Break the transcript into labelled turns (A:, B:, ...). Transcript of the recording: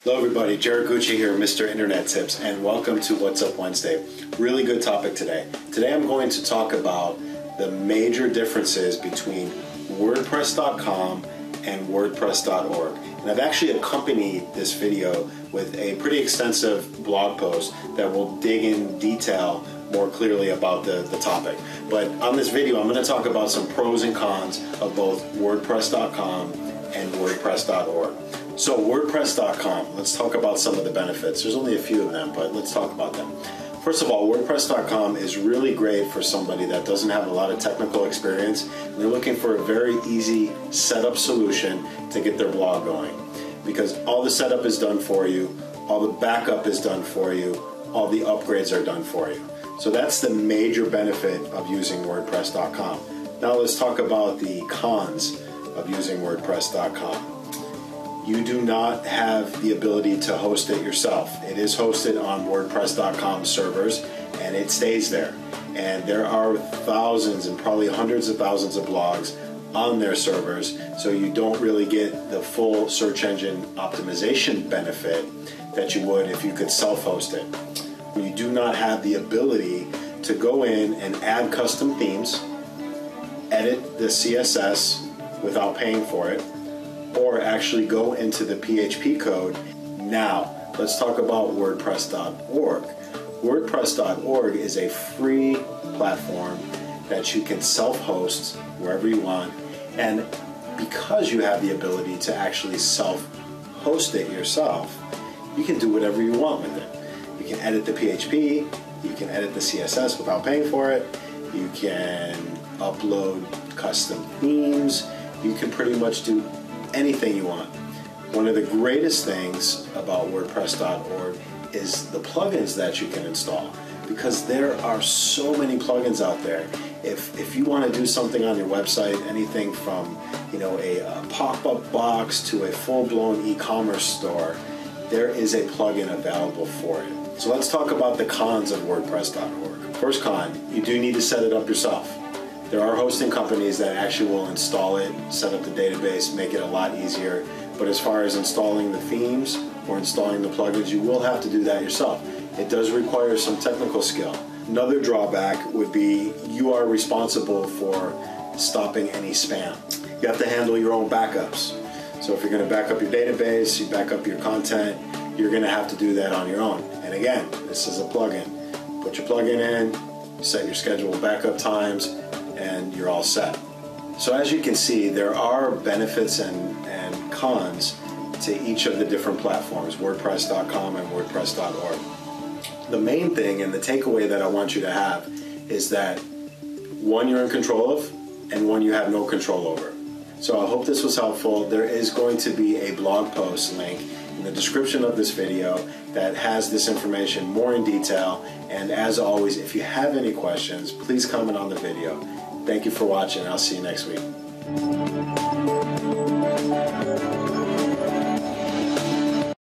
A: Hello everybody, Jared Gucci here, Mr. Internet Tips, and welcome to What's Up Wednesday. Really good topic today. Today I'm going to talk about the major differences between WordPress.com and WordPress.org. And I've actually accompanied this video with a pretty extensive blog post that will dig in detail more clearly about the topic. But on this video, I'm going to talk about some pros and cons of both WordPress.com and WordPress.org. So WordPress.com, let's talk about some of the benefits. There's only a few of them, but let's talk about them. First of all, WordPress.com is really great for somebody that doesn't have a lot of technical experience and they're looking for a very easy setup solution to get their blog going. Because all the setup is done for you, all the backup is done for you, all the upgrades are done for you. So that's the major benefit of using WordPress.com. Now let's talk about the cons of using WordPress.com. You do not have the ability to host it yourself. It is hosted on WordPress.com servers and it stays there. And there are thousands and probably hundreds of thousands of blogs on their servers, so you don't really get the full search engine optimization benefit that you would if you could self-host it. You do not have the ability to go in and add custom themes, edit the CSS without paying for it, or actually go into the PHP code. Now, let's talk about WordPress.org. WordPress.org is a free platform that you can self-host wherever you want, and because you have the ability to actually self-host it yourself, you can do whatever you want with it. You can edit the PHP, you can edit the CSS without paying for it, you can upload custom themes, you can pretty much do anything you want. One of the greatest things about WordPress.org is the plugins that you can install, because there are so many plugins out there. If you want to do something on your website, anything from a pop-up box to a full-blown e-commerce store, there is a plugin available for it. So let's talk about the cons of WordPress.org. First con, you do need to set it up yourself. There are hosting companies that actually will install it, set up the database, make it a lot easier. But as far as installing the themes or installing the plugins, you will have to do that yourself. It does require some technical skill. Another drawback would be you are responsible for stopping any spam. You have to handle your own backups. So if you're going to back up your database, you back up your content, you're going to have to do that on your own. And again, this is a plugin. Put your plugin in, set your scheduled backup times, and you're all set. So as you can see, there are benefits and cons to each of the different platforms, WordPress.com and WordPress.org. The main thing and the takeaway that I want you to have is that one you're in control of and one you have no control over. So I hope this was helpful. There is going to be a blog post link in the description of this video that has this information more in detail. And as always, if you have any questions, please comment on the video. Thank you for watching. I'll see you next week.